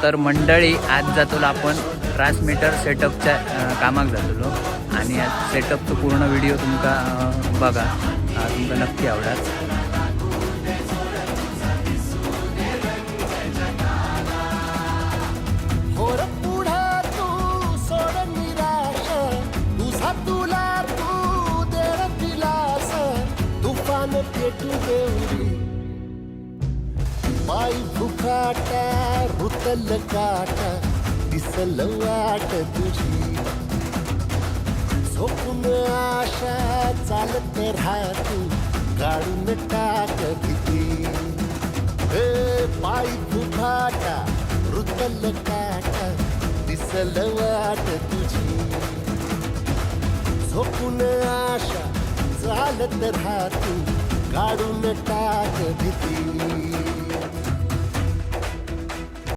तर मंडळी आज जातो आपण ट्रान्समीटर सेटअपच्या कामाक जातलो आणि आज सेटअपचा पूर्ण व्हिडिओ तुमका बघा, तुमका नक्की आवडत. पाय फुकाटा रुतल काटा दिसल वाट तुझी, झोपून आशा चालत राहतू काढून टाक भीती. पाय फुकाटा रुतल काटा दिसल वाट तुझी, झोपून आशा चालत राहतू काढून टाक भीती.